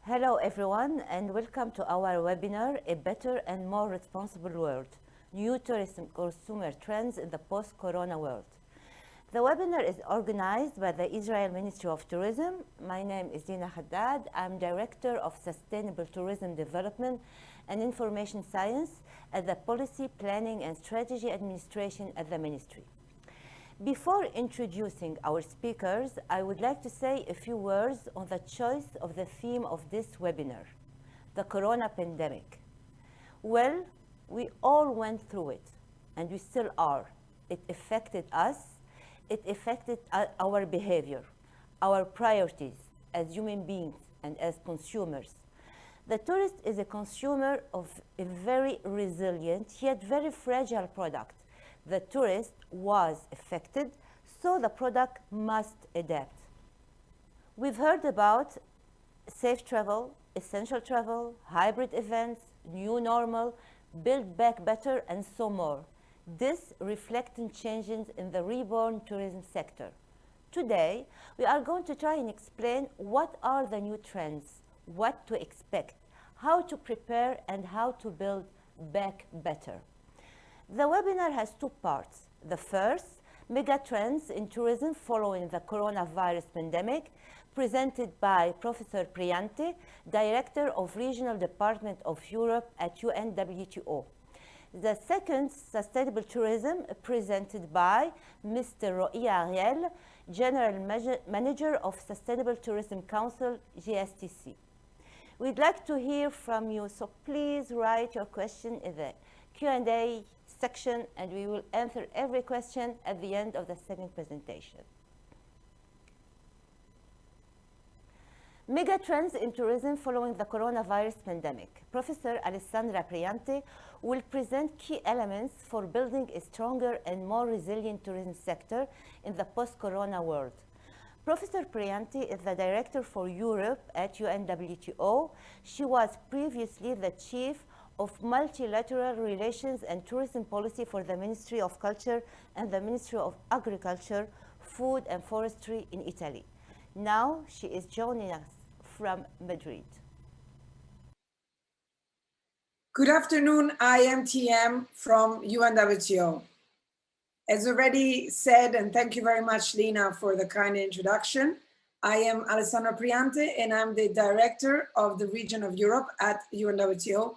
Hello everyone and welcome to our webinar, A Better and More Responsible World, New Tourism Consumer Trends in the Post-Corona World. The webinar is organized by the Israel Ministry of Tourism. My name is Dina Haddad. I'm Director of Sustainable Tourism Development and Information Science at the Policy Planning and Strategy Administration at the Ministry. Before introducing our speakers, I would like to say a few words on the choice of the theme of this webinar, the corona pandemic. Well, we all went through it, and we still are. It affected us, it affected our behavior, our priorities as human beings and as consumers. The tourist is a consumer of a very resilient yet very fragile product. The tourist was affected, so the product must adapt. We've heard about safe travel, essential travel, hybrid events, new normal, build back better, and so more. This reflecting changes in the reborn tourism sector. Today, we are going to try and explain what are the new trends, what to expect, how to prepare, and how to build back better. The webinar has two parts. The first, mega trends in tourism following the coronavirus pandemic, presented by Professor Priante, Director of Regional Department of Europe at UNWTO. The second, sustainable tourism, presented by Mr. Roy Ariel, General Manager of Sustainable Tourism Council, Gstc. We'd like to hear from you, so please write your question in the Q&A section, and we will answer every question at the end of the second presentation. Mega trends in tourism following the coronavirus pandemic. Professor Alessandra Priante will present key elements for building a stronger and more resilient tourism sector in the post-corona world. Professor Priante is the Director for Europe at UNWTO. She was previously the Chief of Multilateral Relations and Tourism Policy for the Ministry of Culture and the Ministry of Agriculture, Food and Forestry in Italy. Now she is joining us from Madrid. Good afternoon, I am TM from UNWTO. As already said, and thank you very much, Lina, for the kind introduction, I am Alessandra Priante and I'm the Director of the Region of Europe at UNWTO,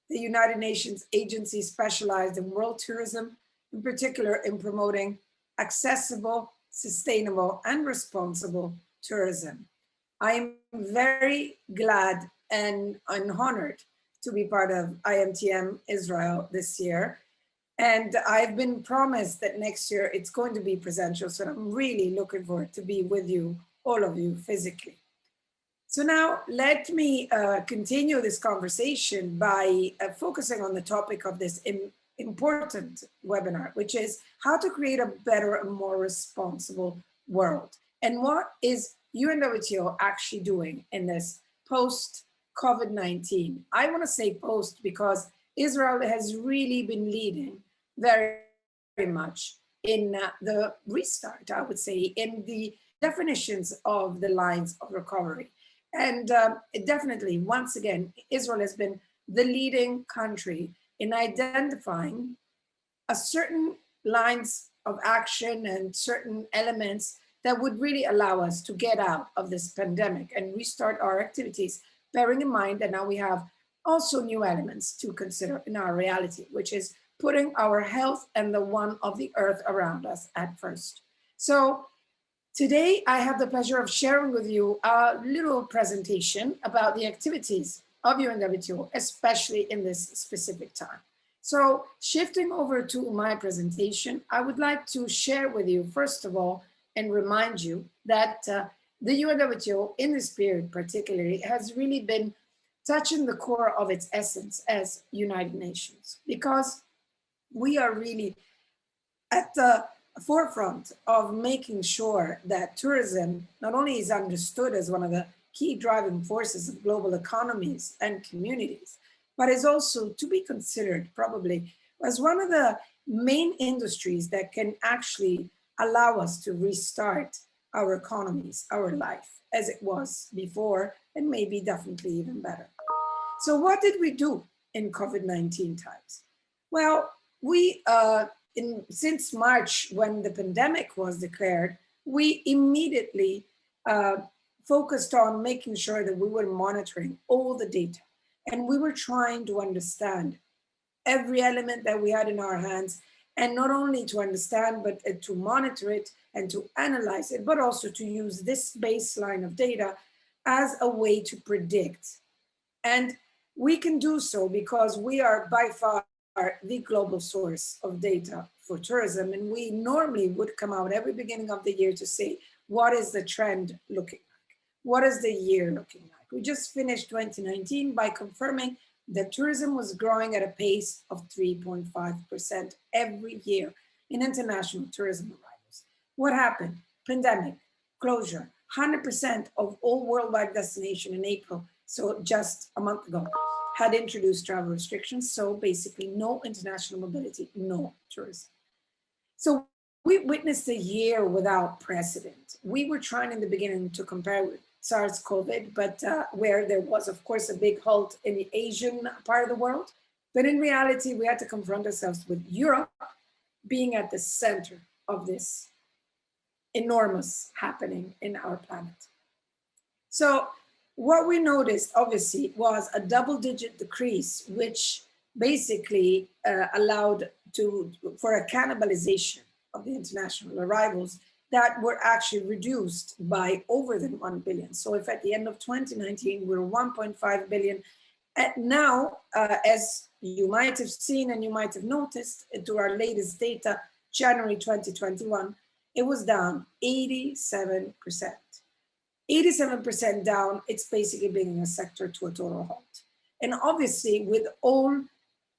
the United Nations agency specialized in world tourism, in particular in promoting accessible, sustainable, and responsible tourism. I am very glad and honored to be part of IMTM Israel this year. And I've been promised that next year it's going to be presential, so I'm really looking forward to be with you, all of you, physically. So now let me continue this conversation by focusing on the topic of this important webinar, which is how to create a better and more responsible world. And what is UNWTO actually doing in this post-COVID-19? I want to say post because Israel has really been leading very, very much in the restart, I would say, in the definitions of the lines of recovery. And definitely, once again, Israel has been the leading country in identifying a certain lines of action and certain elements that would really allow us to get out of this pandemic and restart our activities, bearing in mind that now we have also new elements to consider in our reality, which is putting our health and the one of the earth around us at first. So today, I have the pleasure of sharing with you a little presentation about the activities of UNWTO, especially in this specific time. So shifting over to my presentation, I would like to share with you, first of all, and remind you that the UNWTO in this period particularly has really been touching the core of its essence as United Nations, because we are really at the forefront of making sure that tourism not only is understood as one of the key driving forces of global economies and communities, but is also to be considered probably as one of the main industries that can actually allow us to restart our economies, our life as it was before, and maybe definitely even better. So what did we do in COVID-19 times? Well, we, since March, when the pandemic was declared, we immediately focused on making sure that we were monitoring all the data. And we were trying to understand every element that we had in our hands, and not only to understand, but to monitor it and to analyze it, but also to use this baseline of data as a way to predict. And we can do so because we are by far the global source of data for tourism. And we normally would come out every beginning of the year to say, what is the trend looking like? What is the year looking like? We just finished 2019 by confirming that tourism was growing at a pace of 3.5% every year in international tourism arrivals. What happened? Pandemic, closure, 100% of all worldwide destinations in April, so just a month ago, had introduced travel restrictions. So basically no international mobility, no tourism. So we witnessed a year without precedent. We were trying in the beginning to compare with SARS-CoV, but where there was, of course, a big halt in the Asian part of the world. But in reality, we had to confront ourselves with Europe being at the center of this enormous happening in our planet. So what we noticed, obviously, was a double-digit decrease, which basically allowed for a cannibalization of the international arrivals that were actually reduced by over than 1 billion. So if at the end of 2019, we're 1.5 billion, now, as you might have seen and you might have noticed to our latest data, January 2021, it was down 87%. 87% down, it's basically bringing a sector to a total halt. And obviously with all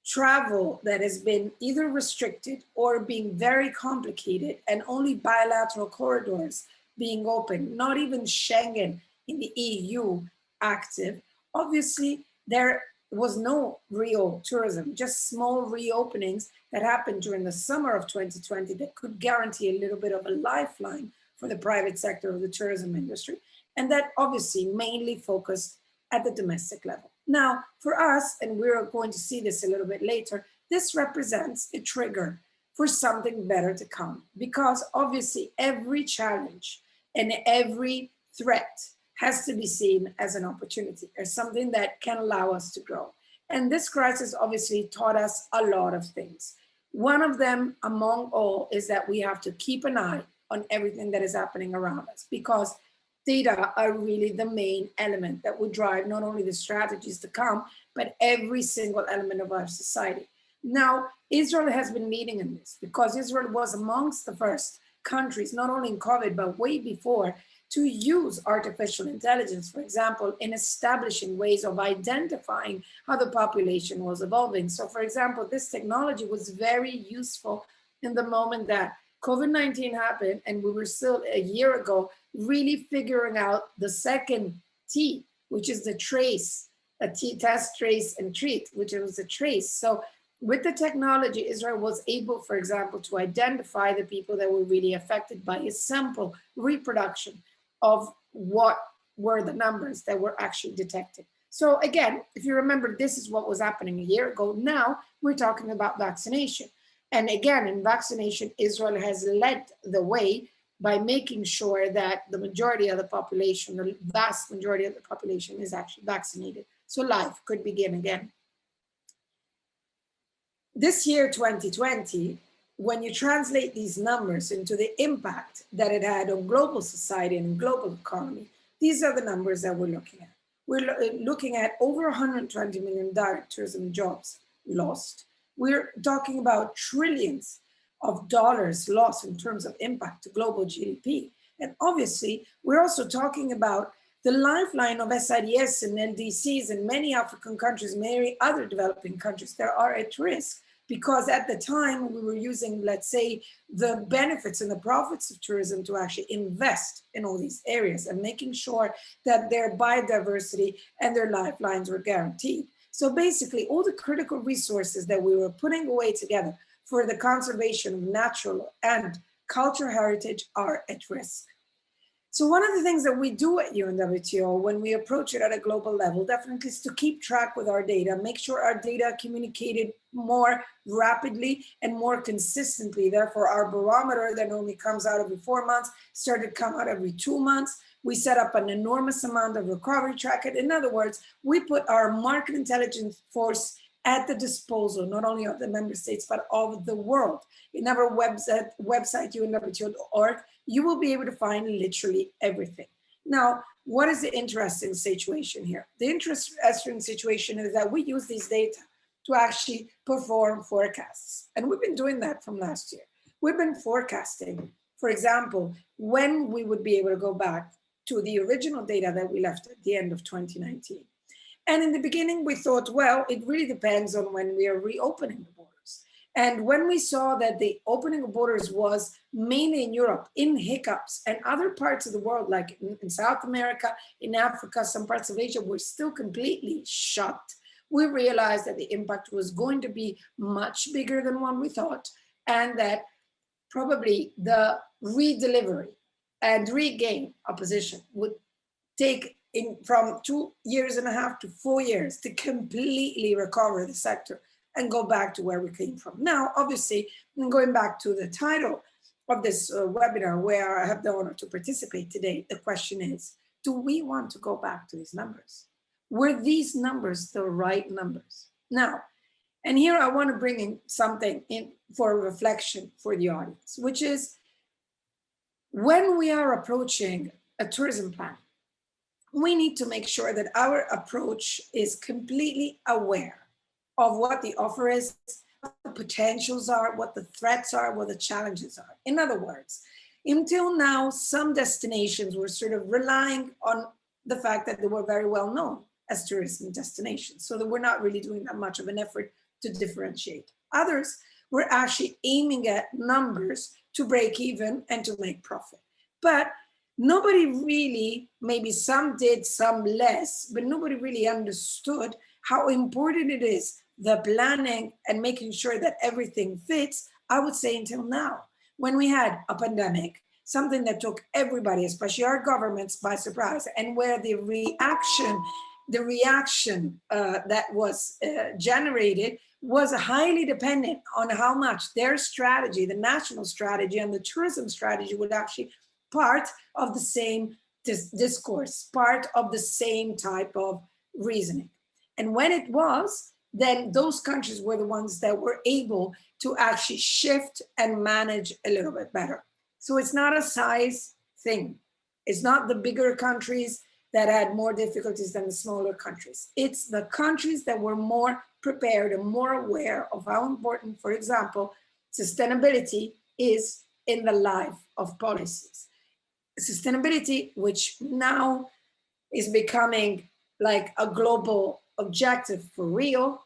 travel that has been either restricted or being very complicated and only bilateral corridors being open, not even Schengen in the EU active, obviously there was no real tourism, just small reopenings that happened during the summer of 2020 that could guarantee a little bit of a lifeline for the private sector of the tourism industry. And that obviously mainly focused at the domestic level. Now, for us, and we're going to see this a little bit later, this represents a trigger for something better to come, because obviously every challenge and every threat has to be seen as an opportunity, as something that can allow us to grow. And this crisis obviously taught us a lot of things. One of them, among all, is that we have to keep an eye on everything that is happening around us, because data are really the main element that would drive not only the strategies to come, but every single element of our society. Now, Israel has been leading in this, because Israel was amongst the first countries, not only in COVID, but way before, to use artificial intelligence, for example, in establishing ways of identifying how the population was evolving. So for example, this technology was very useful in the moment that COVID-19 happened, and we were still a year ago really figuring out the second T, which is the trace, test, trace, and treat, which was a trace. So with the technology, Israel was able, for example, to identify the people that were really affected by a sample reproduction of what were the numbers that were actually detected. So again, if you remember, this is what was happening a year ago. Now we're talking about vaccination. And again, in vaccination, Israel has led the way by making sure that the majority of the population, the vast majority of the population, is actually vaccinated. So life could begin again. This year, 2020, when you translate these numbers into the impact that it had on global society and global economy, these are the numbers that we're looking at. We're looking at over 120 million direct tourism jobs lost. We're talking about trillions of dollars lost in terms of impact to global GDP. And obviously, we're also talking about the lifeline of SIDS and LDCs in many African countries, many other developing countries that are at risk, because at the time we were using, let's say, the benefits and the profits of tourism to actually invest in all these areas and making sure that their biodiversity and their lifelines were guaranteed. So basically, all the critical resources that we were putting away together for the conservation of natural and cultural heritage are at risk. So one of the things that we do at UNWTO when we approach it at a global level definitely is to keep track with our data, make sure our data communicated more rapidly and more consistently. Therefore, our barometer that only comes out every 4 months started to come out every 2 months. We set up an enormous amount of recovery tracker. In other words, we put our market intelligence force at the disposal, not only of the member states, but of the world. In our website unwto.org, you will be able to find literally everything. Now, what is the interesting situation here? The interesting situation is that we use these data to actually perform forecasts. And we've been doing that from last year. We've been forecasting, for example, when we would be able to go back to the original data that we left at the end of 2019. And in the beginning, we thought, well, it really depends on when we are reopening the borders. And when we saw that the opening of borders was mainly in Europe, in hiccups, and other parts of the world, like in South America, in Africa, some parts of Asia were still completely shut, we realized that the impact was going to be much bigger than what we thought, and that probably the redelivery and regain a position would take from 2.5 years to 4 years to completely recover the sector and go back to where we came from. Now, obviously, going back to the title of this webinar, where I have the honor to participate today, the question is, do we want to go back to these numbers? Were these numbers the right numbers? Now, and here I want to bring in something in for reflection for the audience, which is when we are approaching a tourism plan, we need to make sure that our approach is completely aware of what the offer is, what the potentials are, what the threats are, what the challenges are. In other words, until now, some destinations were sort of relying on the fact that they were very well known as tourism destinations. So they were not really doing that much of an effort to differentiate. Others were actually aiming at numbers to break even and to make profit. But nobody really, maybe some did, some less, but nobody really understood how important it is, the planning and making sure that everything fits, I would say until now. When we had a pandemic, something that took everybody, especially our governments, by surprise, and where the reaction that was generated was highly dependent on how much their strategy, the national strategy and the tourism strategy would actually part of the same discourse, part of the same type of reasoning. And when it was, then those countries were the ones that were able to actually shift and manage a little bit better. So it's not a size thing. It's not the bigger countries that had more difficulties than the smaller countries. It's the countries that were more prepared and more aware of how important, for example, sustainability is in the life of policies. Sustainability, which now is becoming like a global objective for real,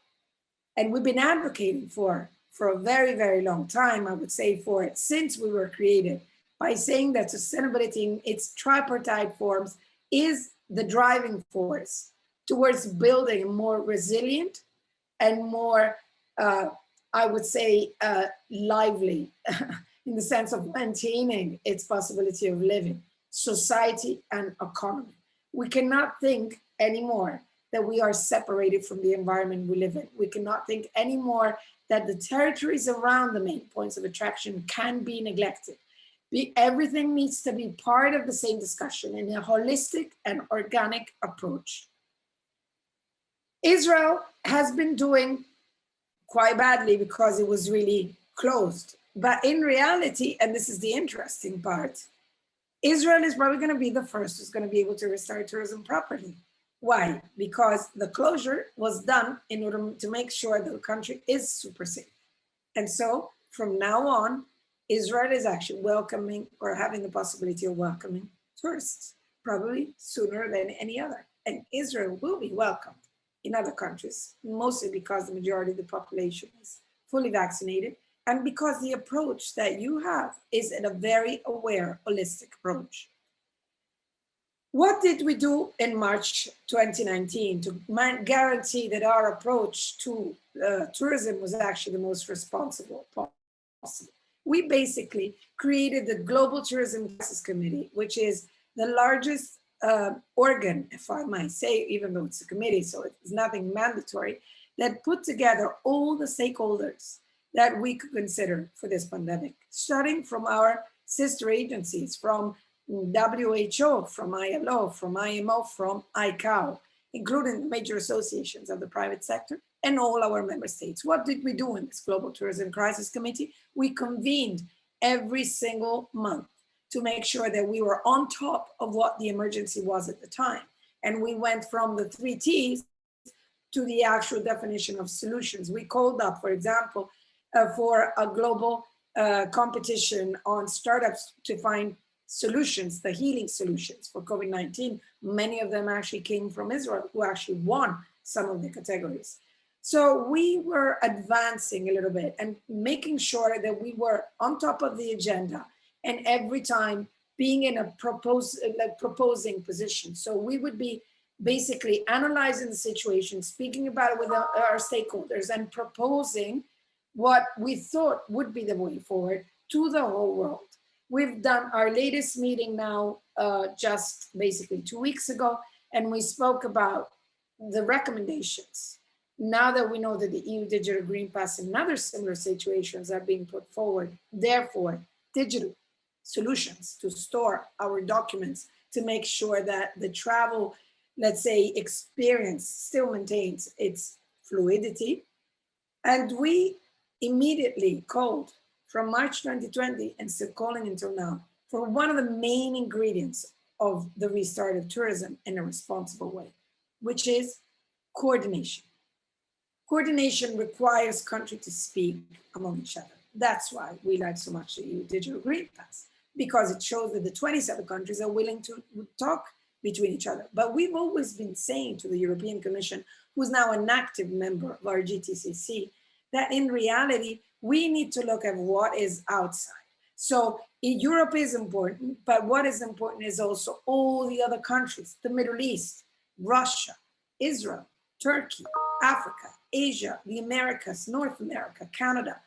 and we've been advocating for a very, very long time, I would say for it since we were created, by saying that sustainability in its tripartite forms is the driving force towards building a more resilient and more, I would say, lively, in the sense of maintaining its possibility of living, society and economy. We cannot think anymore that we are separated from the environment we live in. We cannot think anymore that the territories around the main points of attraction can be neglected. Everything needs to be part of the same discussion in a holistic and organic approach. Israel has been doing quite badly because it was really closed. But in reality, and this is the interesting part, Israel is probably going to be the first who's going to be able to restart tourism properly. Why? Because the closure was done in order to make sure the country is super safe. And so from now on, Israel is actually welcoming or having the possibility of welcoming tourists, probably sooner than any other. And Israel will be welcomed in other countries, mostly because the majority of the population is fully vaccinated and because the approach that you have is a very aware, holistic approach. What did we do in March 2019 to guarantee that our approach to tourism was actually the most responsible possible? We basically created the Global Tourism Crisis Committee, which is the largest organ, if I might say, even though it's a committee, so it's nothing mandatory, that put together all the stakeholders that we could consider for this pandemic, starting from our sister agencies, from WHO, from ILO, from IMO, from ICAO, including the major associations of the private sector and all our member states. What did we do in this Global Tourism Crisis Committee? We convened every single month to make sure that we were on top of what the emergency was at the time. And we went from the 3 T's to the actual definition of solutions. We called up, for example, for a global competition on startups to find solutions, the healing solutions for COVID-19. Many of them actually came from Israel, who actually won some of the categories. So we were advancing a little bit and making sure that we were on top of the agenda and every time being in a proposing position. So we would be basically analyzing the situation, speaking about it with our stakeholders and proposing what we thought would be the way forward to the whole world. We've done our latest meeting now just basically 2 weeks ago, and we spoke about the recommendations. Now that we know that the EU Digital Green Pass and other similar situations are being put forward, therefore, digital solutions to store our documents to make sure that the travel, let's say, experience still maintains its fluidity. And we immediately called from March 2020 and still calling until now for one of the main ingredients of the restart of tourism in a responsible way, which is coordination. Coordination requires countries to speak among each other. That's why we like so much the EU Digital Green Pass, because it shows that the 27 countries are willing to talk between each other. But we've always been saying to the European Commission, who's now an active member of our GTCC, that in reality, we need to look at what is outside. So Europe is important, but what is important is also all the other countries, the Middle East, Russia, Israel, Turkey, Africa, Asia, the Americas, North America, Canada.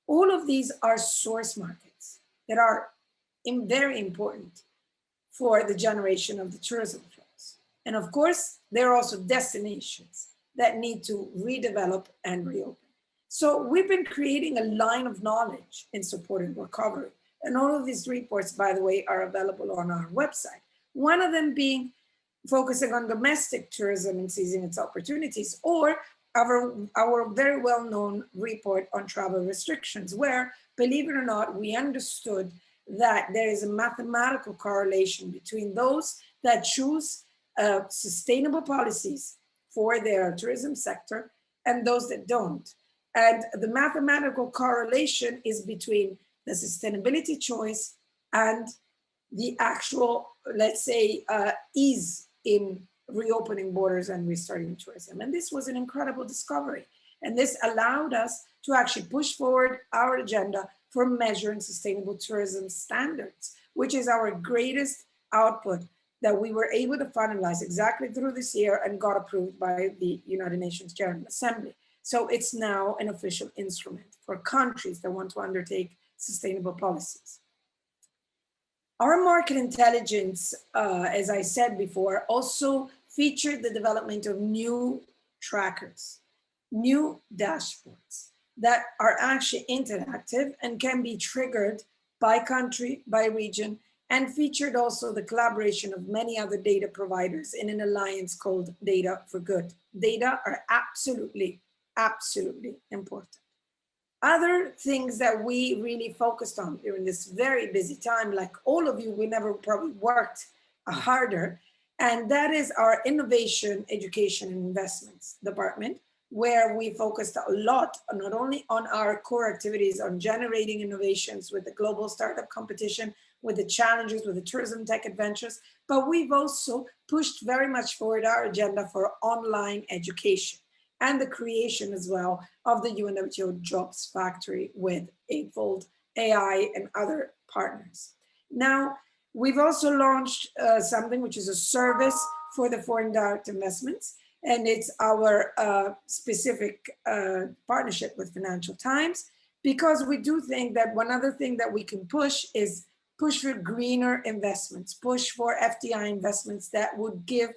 All of these are source markets that are very important for the generation of the tourism flows. And of course, there are also destinations that need to redevelop and reopen. So we've been creating a line of knowledge in supporting recovery. And all of these reports, by the way, are available on our website. One of them being focusing on domestic tourism and seizing its opportunities, or our very well-known report on travel restrictions, where, believe it or not, we understood that there is a mathematical correlation between those that choose sustainable policies for their tourism sector and those that don't. And the mathematical correlation is between the sustainability choice and the actual, let's say, ease in reopening borders and restarting tourism. And this was an incredible discovery. And this allowed us to actually push forward our agenda for measuring sustainable tourism standards, which is our greatest output that we were able to finalize exactly through this year and got approved by the United Nations General Assembly. So it's now an official instrument for countries that want to undertake sustainable policies. Our market intelligence, as I said before, also featured the development of new trackers, new dashboards that are actually interactive and can be triggered by country, by region, and featured also the collaboration of many other data providers in an alliance called Data for Good. Data are absolutely, absolutely important. Other things that we really focused on during this very busy time, like all of you, we never probably worked harder, and that is our Innovation, Education, and Investments department, where we focused a lot, not only on our core activities on generating innovations with the global startup competition, with the challenges, with the tourism tech adventures, but we've also pushed very much forward our agenda for online education and the creation as well of the UNWTO Jobs Factory with Eightfold AI and other partners. Now, we've also launched something which is a service for the foreign direct investments, and it's our specific partnership with Financial Times, because we do think that one other thing that we can push is push for greener investments, push for FDI investments that would give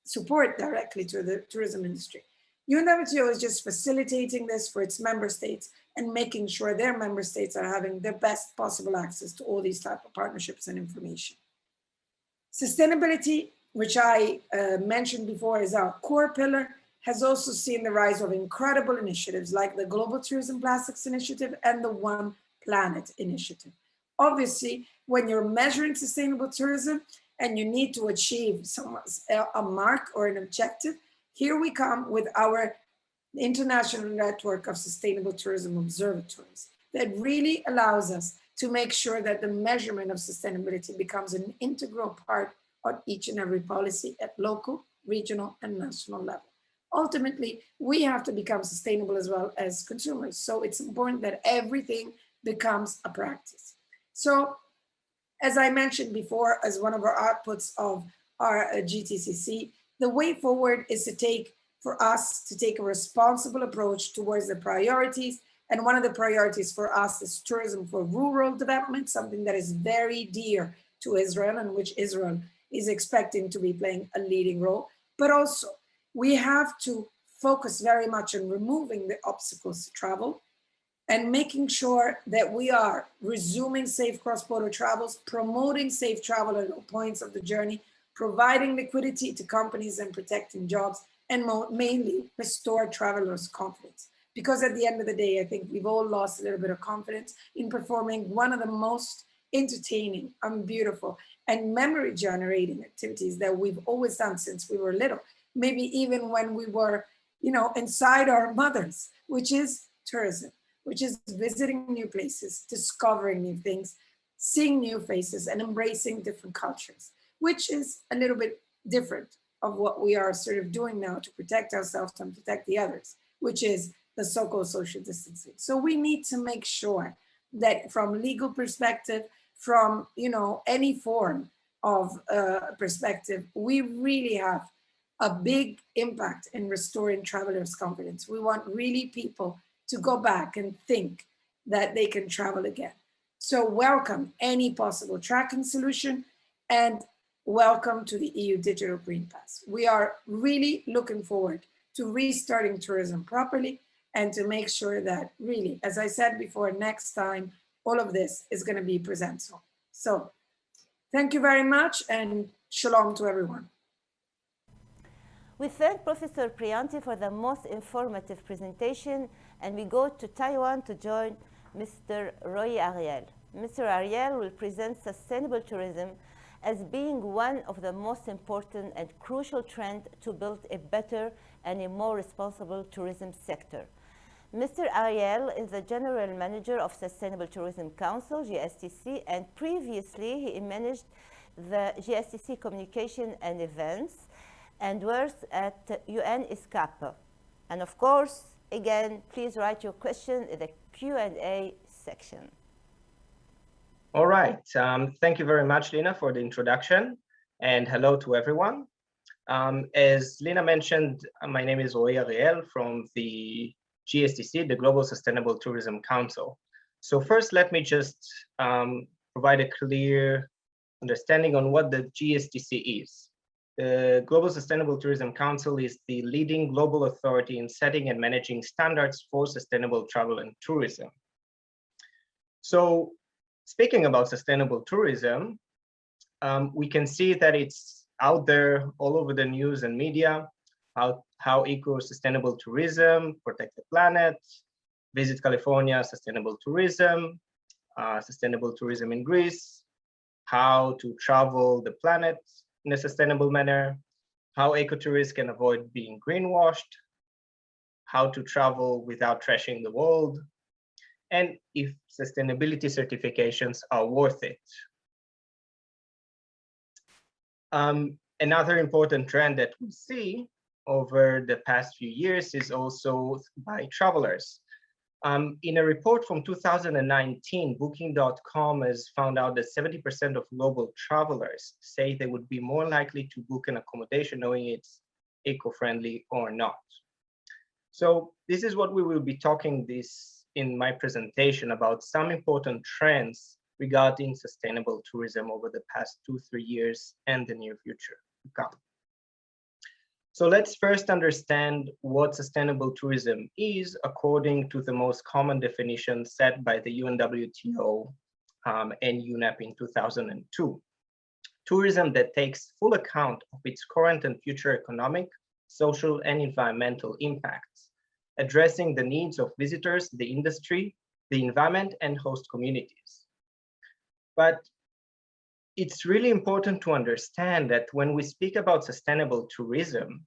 support directly to the tourism industry. UNWTO is just facilitating this for its member states and making sure their member states are having the best possible access to all these type of partnerships and information. Sustainability, which I mentioned before is our core pillar, has also seen the rise of incredible initiatives like the Global Tourism Plastics Initiative and the One Planet Initiative. Obviously, when you're measuring sustainable tourism and you need to achieve a mark or an objective, here we come with our international network of sustainable tourism observatories that really allows us to make sure that the measurement of sustainability becomes an integral part of each and every policy at local, regional, and national level. Ultimately, we have to become sustainable as well as consumers. So it's important that everything becomes a practice. So as I mentioned before, as one of our outputs of our GTCC, the way forward is for us to take a responsible approach towards the priorities. And one of the priorities for us is tourism for rural development, something that is very dear to Israel and which Israel is expecting to be playing a leading role. But also, we have to focus very much on removing the obstacles to travel and making sure that we are resuming safe cross-border travels, promoting safe travel at all points of the journey, providing liquidity to companies and protecting jobs, and mainly restore travelers' confidence. Because at the end of the day, I think we've all lost a little bit of confidence in performing one of the most entertaining and beautiful and memory generating activities that we've always done since we were little, maybe even when we were, inside our mothers, which is tourism, which is visiting new places, discovering new things, seeing new faces, and embracing different cultures, which is a little bit different of what we are sort of doing now to protect ourselves and protect the others, which is the so-called social distancing. So we need to make sure that from legal perspective, from any form of perspective, we really have a big impact in restoring travelers' confidence. We want really people to go back and think that they can travel again. So welcome any possible tracking solution and welcome to the EU Digital Green Pass. We are really looking forward to restarting tourism properly and to make sure that really, as I said before, next time, all of this is going to be presentable. So thank you very much and shalom to everyone. We thank Professor Priante for the most informative presentation, and we go to Taiwan to join Mr. Roy Ariel. Mr. Ariel will present sustainable tourism as being one of the most important and crucial trends to build a better and a more responsible tourism sector. Mr. Ariel is the General Manager of Sustainable Tourism Council, GSTC, and previously he managed the GSCC Communication and Events and works at UNESCAP. And of course, again, please write your question in the Q&A section. All right. Thank you very much, Lina, for the introduction, and hello to everyone. As Lina mentioned, my name is Roy Ariel from the GSTC, the Global Sustainable Tourism Council. So first, let me just provide a clear understanding on what the GSTC is. The Global Sustainable Tourism Council is the leading global authority in setting and managing standards for sustainable travel and tourism. So speaking about sustainable tourism, we can see that it's out there all over the news and media, how eco-sustainable tourism, protect the planet, visit California, sustainable tourism in Greece, how to travel the planet in a sustainable manner, how ecotourists can avoid being greenwashed, how to travel without trashing the world, and if sustainability certifications are worth it. Another important trend that we see over the past few years is also by travelers. In a report from 2019, Booking.com has found out that 70% of global travelers say they would be more likely to book an accommodation knowing it's eco-friendly or not. So this is what we will be talking in my presentation about some important trends regarding sustainable tourism over the past 2-3 years and the near future to come. So let's first understand what sustainable tourism is according to the most common definition set by the UNWTO and UNEP in 2002. Tourism that takes full account of its current and future economic, social, and environmental impacts, addressing the needs of visitors, the industry, the environment, and host communities. But it's really important to understand that when we speak about sustainable tourism,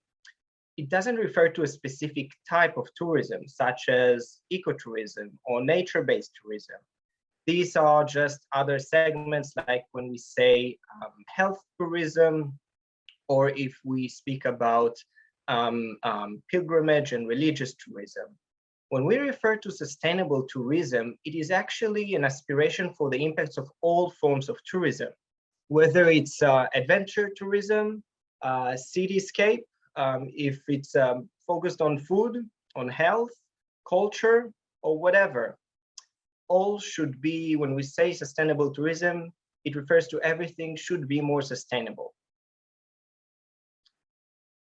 it doesn't refer to a specific type of tourism, such as ecotourism or nature-based tourism. These are just other segments, like when we say health tourism, or if we speak about pilgrimage and religious tourism. When we refer to sustainable tourism, it is actually an aspiration for the impacts of all forms of tourism, whether it's adventure tourism, cityscape, if it's focused on food, on health, culture, or whatever. All should be, when we say sustainable tourism, it refers to everything should be more sustainable.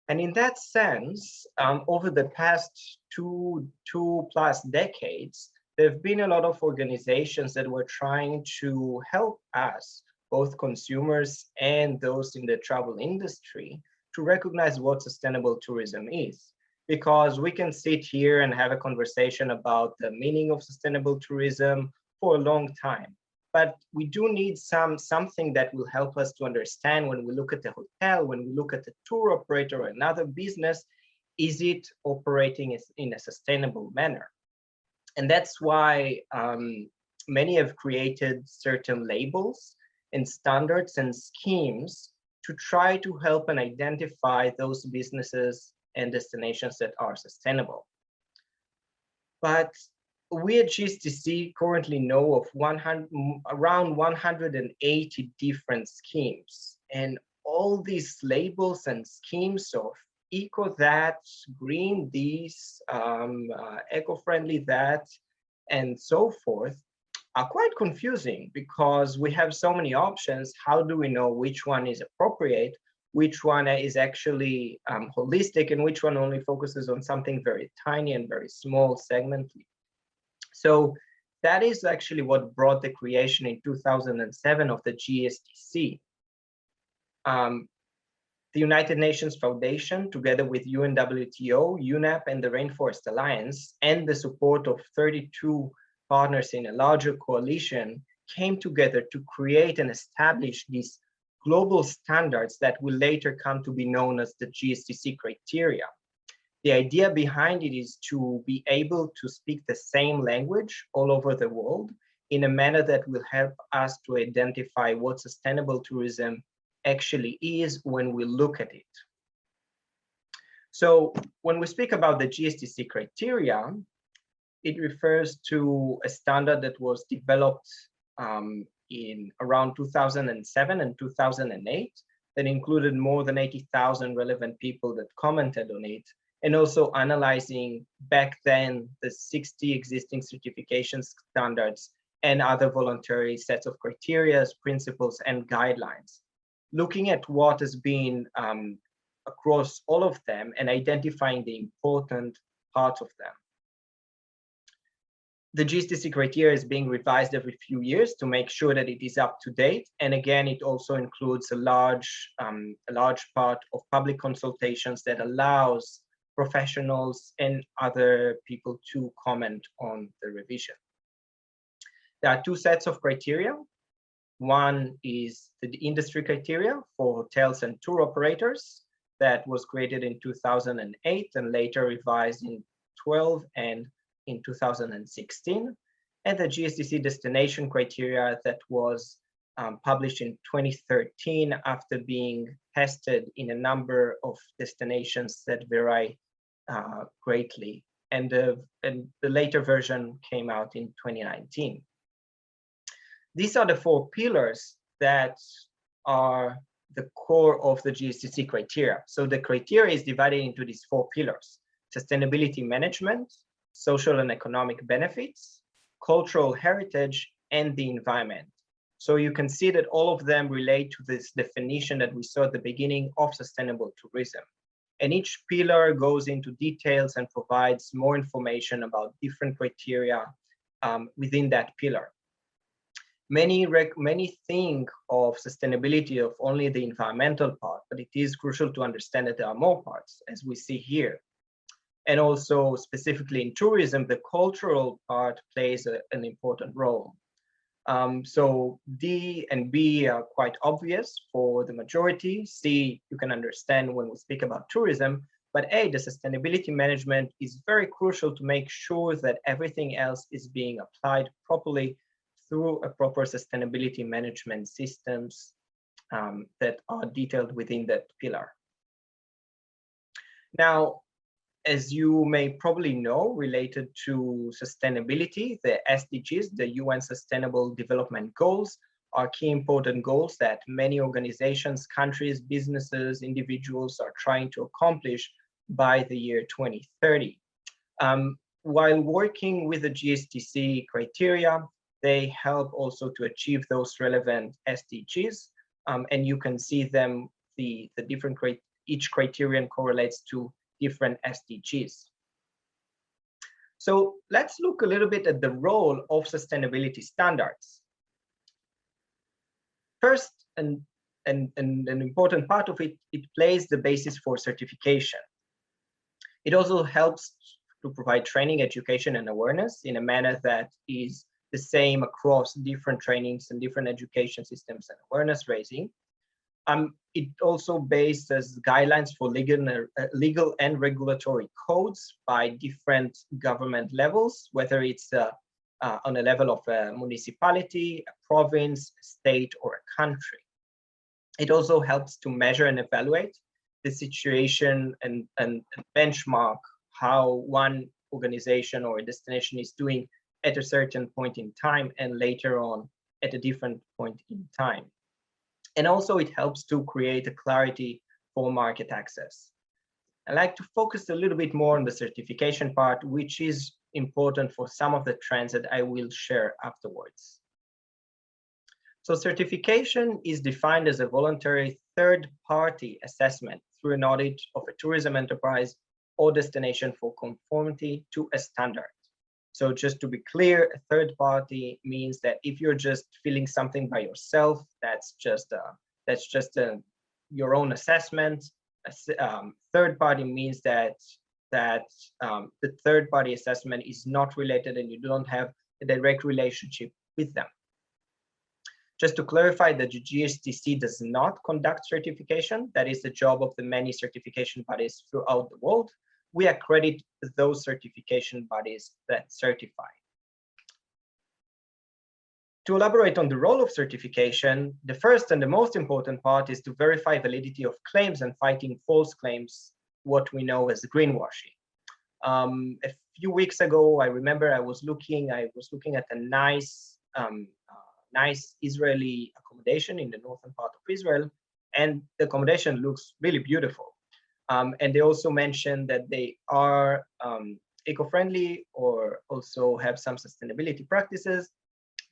And in that sense, over the past two plus decades, there have been a lot of organizations that were trying to help us, both consumers and those in the travel industry, to recognize what sustainable tourism is. Because we can sit here and have a conversation about the meaning of sustainable tourism for a long time. But we do need something that will help us to understand when we look at the hotel, when we look at the tour operator or another business, is it operating in a sustainable manner? And that's why many have created certain labels and standards and schemes to try to help and identify those businesses and destinations that are sustainable. But we at Gstc currently know of around 180 different schemes, and all these labels and schemes of eco that, green this, eco-friendly that, and so forth are quite confusing because we have so many options. How do we know which one is appropriate, which one is actually holistic, and which one only focuses on something very tiny and very small segmentally? So that is actually what brought the creation in 2007 of the GSTC. The United Nations Foundation, together with UNWTO, UNEP, and the Rainforest Alliance, and the support of 32 partners in a larger coalition, came together to create and establish these global standards that will later come to be known as the Gstc Criteria. The idea behind it is to be able to speak the same language all over the world in a manner that will help us to identify what sustainable tourism actually is when we look at it. So when we speak about the Gstc criteria, it refers to a standard that was developed in around 2007 and 2008 that included more than 80,000 relevant people that commented on it, and also analyzing back then the 60 existing certification standards and other voluntary sets of criteria, principles, and guidelines. Looking at what has been across all of them and identifying the important parts of them. The Gstc criteria is being revised every few years to make sure that it is up to date. And again, it also includes a large part of public consultations that allows professionals and other people to comment on the revision. There are two sets of criteria. One is the industry criteria for hotels and tour operators that was created in 2008 and later revised in 2012 and in 2016, and the Gstc destination criteria that was published in 2013 after being tested in a number of destinations that vary greatly. And the later version came out in 2019. These are the four pillars that are the core of the Gstc criteria. So the criteria is divided into these four pillars: sustainability management, social and economic benefits, cultural heritage, and the environment. So you can see that all of them relate to this definition that we saw at the beginning of sustainable tourism. And each pillar goes into details and provides more information about different criteria within that pillar. Many think of sustainability of only the environmental part, but it is crucial to understand that there are more parts, as we see here. And also specifically in tourism, the cultural part plays an important role. So D and B are quite obvious for the majority. C, you can understand when we speak about tourism, but A, the sustainability management is very crucial to make sure that everything else is being applied properly through a proper sustainability management systems that are detailed within that pillar. Now, as you may probably know, related to sustainability, the SDGs, the UN Sustainable Development Goals, are key important goals that many organizations, countries, businesses, individuals are trying to accomplish by the year 2030. While working with the Gstc criteria, they help also to achieve those relevant SDGs, and you can see them, the different, each criterion correlates to different SDGs. So let's look a little bit at the role of sustainability standards. First, and an important part of it, it plays the basis for certification. It also helps to provide training, education, and awareness in a manner that is the same across different trainings and different education systems and awareness raising. It also bases guidelines for legal and regulatory codes by different government levels, whether it's on a level of a municipality, a province, a state, or a country. It also helps to measure and evaluate the situation and benchmark how one organization or a destination is doing at a certain point in time and later on at a different point in time. And also it helps to create a clarity for market access. I like to focus a little bit more on the certification part, which is important for some of the trends that I will share afterwards. So certification is defined as a voluntary third-party assessment through an audit of a tourism enterprise or destination for conformity to a standard. So just to be clear, a third party means that if you're just feeling something by yourself, that's just your own assessment. Third party means that the third party assessment is not related and you don't have a direct relationship with them. Just to clarify, that the GSTC does not conduct certification. That is the job of the many certification bodies throughout the world. We accredit those certification bodies that certify. To elaborate on the role of certification, the first and the most important part is to verify validity of claims and fighting false claims, what we know as greenwashing. A few weeks ago, I remember I was looking at a nice Israeli accommodation in the northern part of Israel, and the accommodation looks really beautiful. And they also mentioned that they are eco-friendly or also have some sustainability practices,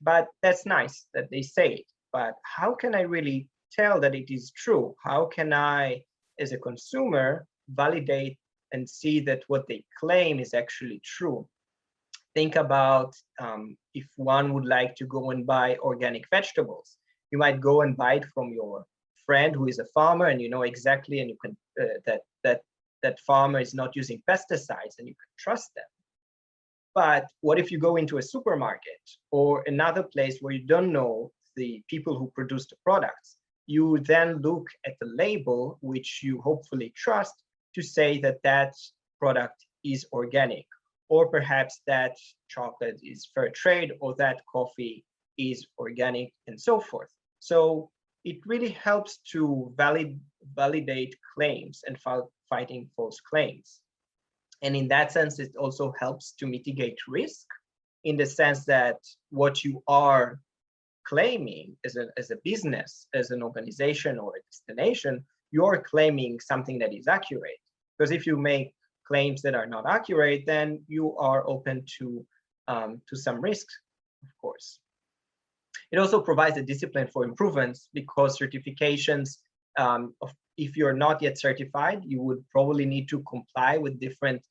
but that's nice that they say it. But how can I really tell that it is true? How can I, as a consumer, validate and see that what they claim is actually true? Think about if one would like to go and buy organic vegetables. You might go and buy it from your friend who is a farmer, and you know exactly, and you can that farmer is not using pesticides, and you can trust them. But what if you go into a supermarket or another place where you don't know the people who produce the products? You then look at the label, which you hopefully trust, to say that that product is organic, or perhaps that chocolate is fair trade, or that coffee is organic, and so forth. So it really helps to validate claims and fighting false claims. And in that sense, it also helps to mitigate risk, in the sense that what you are claiming as a business, as an organization or a destination, you're claiming something that is accurate. Because if you make claims that are not accurate, then you are open to some risks, of course. It also provides a discipline for improvements because certifications, if you're not yet certified, you would probably need to comply with different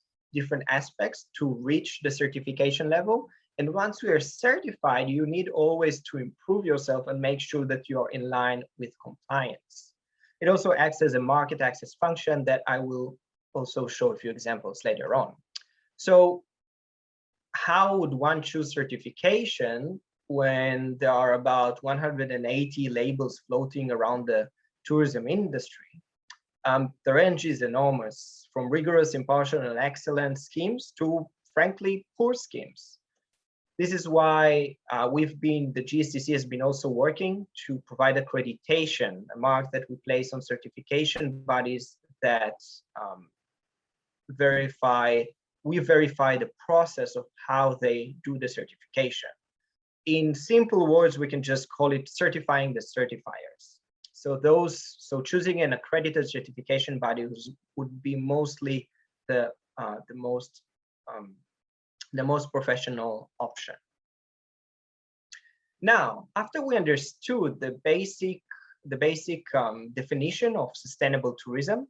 aspects to reach the certification level. And once we are certified, you need always to improve yourself and make sure that you are in line with compliance. It also acts as a market access function that I will also show a few examples later on. So how would one choose certification when there are about 180 labels floating around the tourism industry? The range is enormous, from rigorous, impartial, and excellent schemes to, frankly, poor schemes. This is why the Gstc has been also working to provide accreditation, a mark that we place on certification bodies that verify the process of how they do the certification. In simple words, we can just call it certifying the certifiers. So choosing an accredited certification body would be mostly the most professional option. Now, after we understood the basic definition of sustainable tourism,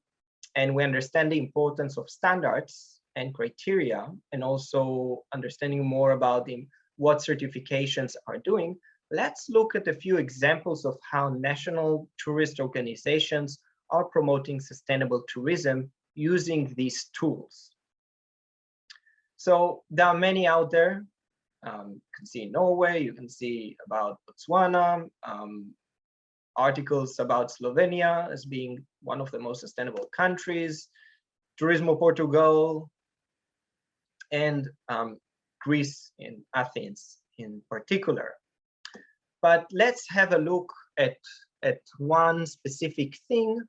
and we understand the importance of standards and criteria, and also understanding more about what certifications are doing, let's look at a few examples of how national tourist organizations are promoting sustainable tourism using these tools. So there are many out there. You can see Norway, you can see about Botswana, articles about Slovenia as being one of the most sustainable countries, Turismo Portugal, and Greece in Athens in particular. But let's have a look at one specific thing.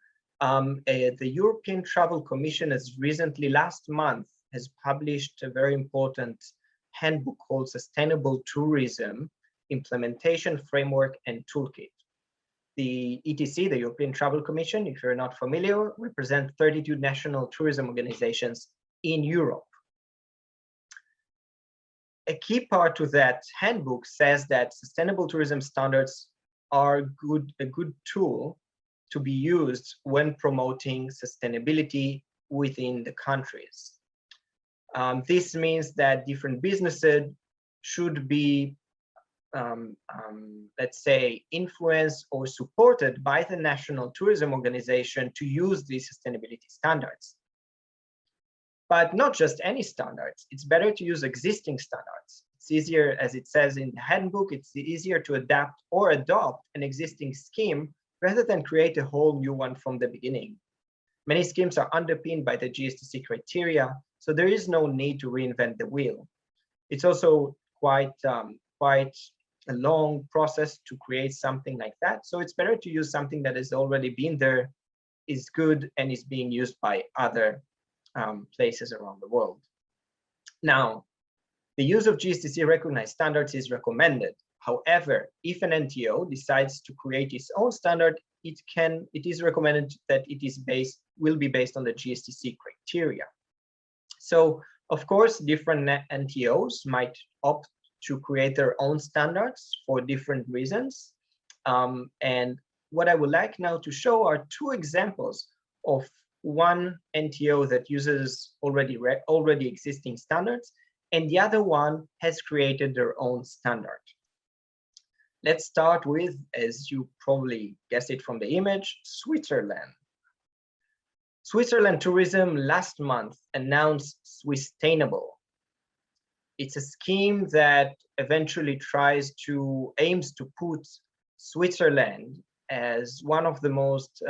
The European Travel Commission has recently, last month, has published a very important handbook called Sustainable Tourism Implementation Framework and Toolkit. The ETC, the European Travel Commission, if you're not familiar, represents 32 national tourism organizations in Europe. A key part to that handbook says that sustainable tourism standards are a good tool to be used when promoting sustainability within the countries. This means that different businesses should be, let's say, influenced or supported by the National Tourism Organization to use these sustainability standards. But not just any standards. It's better to use existing standards. It's easier, as it says in the handbook, it's easier to adapt or adopt an existing scheme rather than create a whole new one from the beginning. Many schemes are underpinned by the Gstc criteria, so there is no need to reinvent the wheel. It's also quite a long process to create something like that. So it's better to use something that has already been there, is good, and is being used by other places around the world. Now, the use of Gcc Recognized Standards is recommended. However, if an NTO decides to create its own standard, it is recommended that will be based on the Gstc criteria. So, of course, different NTOs might opt to create their own standards for different reasons. And what I would like now to show are two examples of one NTO that uses already existing standards, and the other one has created their own standard. Let's start with, as you probably guessed it from the image, Switzerland. Switzerland Tourism last month announced Swisstainable. It's a scheme that eventually aims to put Switzerland as one of the most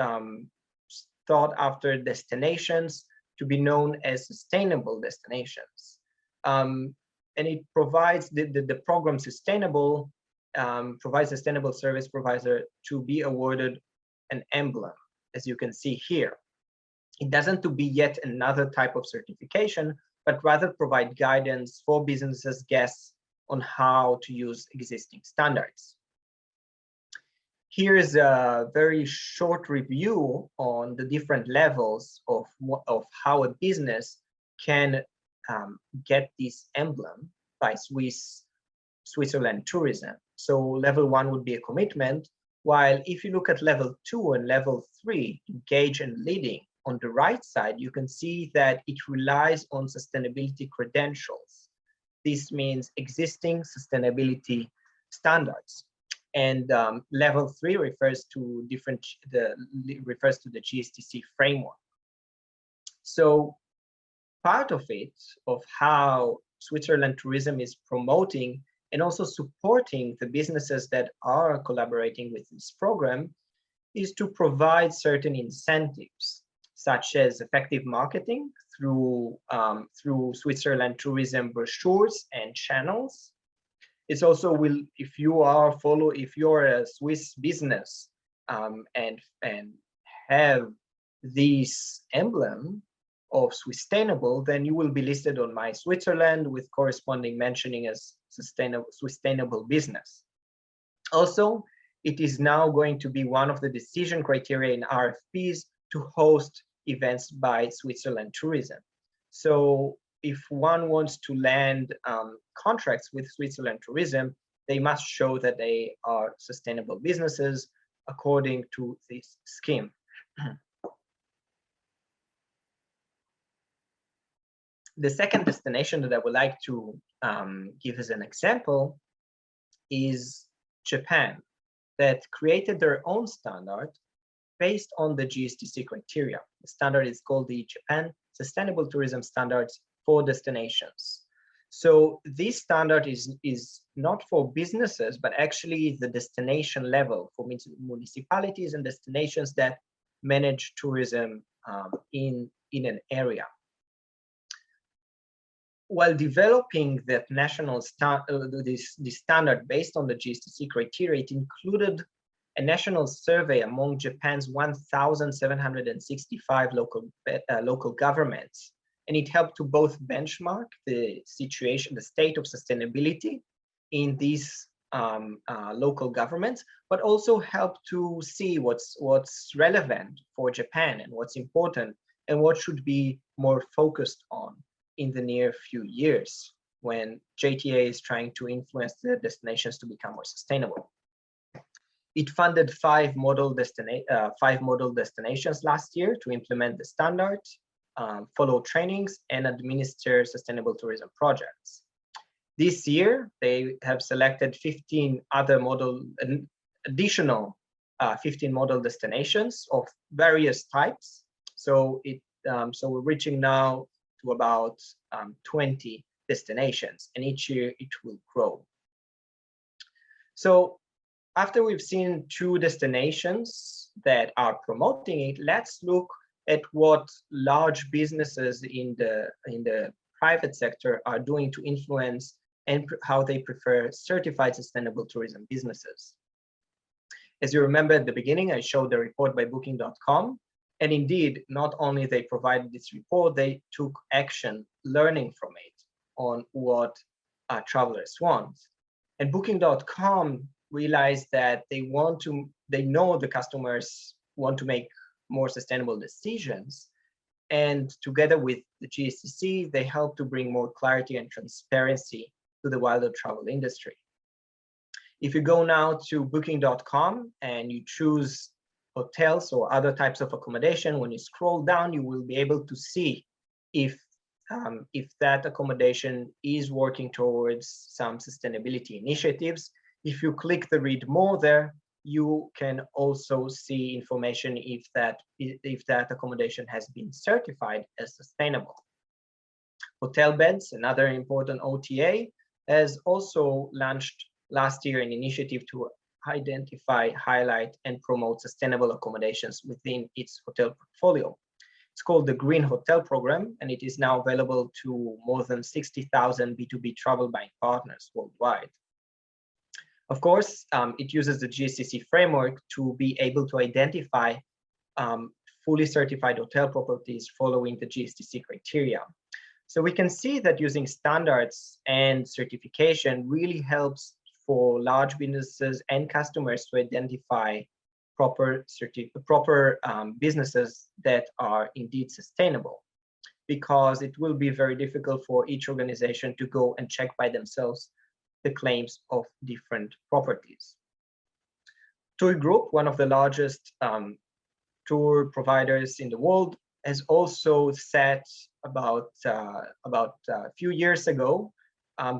sought after destinations to be known as sustainable destinations. And it provides the program Sustainable, provides sustainable service provider to be awarded an emblem, as you can see here. It doesn't to be yet another type of certification, but rather provide guidance for businesses, guests on how to use existing standards. Here's a very short review on the different levels of how a business can get this emblem by Switzerland Tourism. So level 1 would be a commitment, while if you look at level 2 and level 3, engage and leading, on the right side, you can see that it relies on sustainability credentials. This means existing sustainability standards. And level 3 refers to the Gstc framework. So part of it, of how Switzerland Tourism is promoting and also supporting the businesses that are collaborating with this program, is to provide certain incentives, such as effective marketing through Switzerland Tourism brochures and channels. It's also if you're a Swiss business and have this emblem of sustainable, then you will be listed on My Switzerland with corresponding mentioning as sustainable business. Also, it is now going to be one of the decision criteria in RFPs to host events by Switzerland Tourism. So if one wants to land contracts with Switzerland Tourism, they must show that they are sustainable businesses according to this scheme. The second destination that I would like to give as an example is Japan, that created their own standard based on the Gstc criteria. The standard is called the Japan Sustainable Tourism Standards for Destinations. So this standard is not for businesses, but actually the destination level for municipalities and destinations that manage tourism in an area. While developing that national this standard based on the Gstc criteria, it included a national survey among Japan's 1,765 local governments, and it helped to both benchmark the situation, the state of sustainability in these local governments, but also help to see what's relevant for Japan and what's important and what should be more focused on in the near few years when JTA is trying to influence the destinations to become more sustainable. It funded 5 model destinations last year to implement the standard, follow trainings, and administer sustainable tourism projects. This year, they have selected 15 other additional 15 model destinations of various types. So we're reaching now to about 20 destinations, and each year it will grow. So after we've seen 2 destinations that are promoting it, let's look at what large businesses in the private sector are doing to influence and how they prefer certified sustainable tourism businesses. As you remember at the beginning, I showed the report by Booking.com. And indeed, not only they provided this report, they took action learning from it on what travelers want. And Booking.com realized that they know the customers want to make more sustainable decisions. And together with the GSCC, they help to bring more clarity and transparency to the wider travel industry. If you go now to Booking.com and you choose hotels or other types of accommodation, when you scroll down, you will be able to see if that accommodation is working towards some sustainability initiatives. If you click the read more there, you can also see information if that accommodation has been certified as sustainable. Hotel Beds, another important OTA, has also launched last year an initiative to identify, highlight, and promote sustainable accommodations within its hotel portfolio. It's called the Green Hotel Program, and it is now available to more than 60,000 B2B travel buying partners worldwide. Of course, it uses the GCC framework to be able to identify fully certified hotel properties following the GSTC criteria. So we can see that using standards and certification really helps for large businesses and customers to identify proper businesses that are indeed sustainable, because it will be very difficult for each organization to go and check by themselves the claims of different properties. TUI Group, one of the largest tour providers in the world, has also set about a few years ago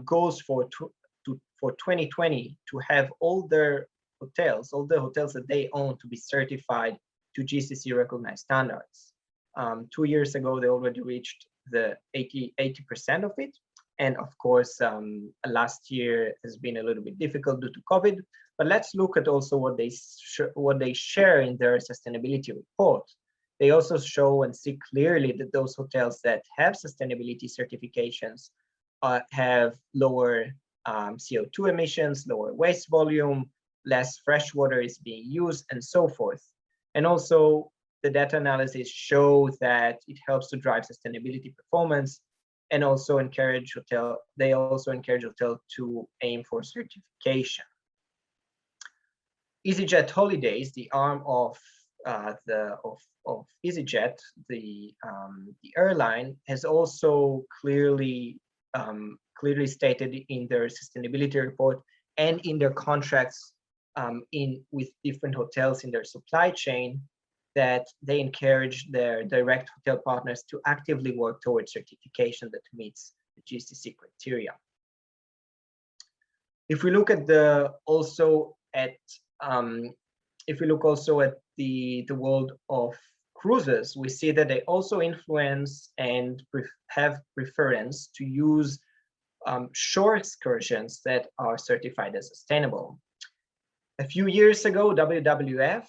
goals for 2020 to have all the hotels that they own to be certified to GCC Recognized Standards. 2 years ago, they already reached the 80% of it. And of course, last year has been a little bit difficult due to COVID. But let's look at also what they share in their sustainability report. They also show and see clearly that those hotels that have sustainability certifications have lower CO2 emissions, lower waste volume, less fresh water is being used, and so forth. And also, the data analysis show that it helps to drive sustainability performance, and also encourage they also encourage hotel to aim for certification. EasyJet Holidays, the arm of EasyJet, the airline, has also clearly stated in their sustainability report and in their contracts with different hotels in their supply chain that they encourage their direct hotel partners to actively work towards certification that meets the Gcc criteria. If we look at the world of cruises, we see that they also influence and have preference to use shore excursions that are certified as sustainable. A few years ago, WWF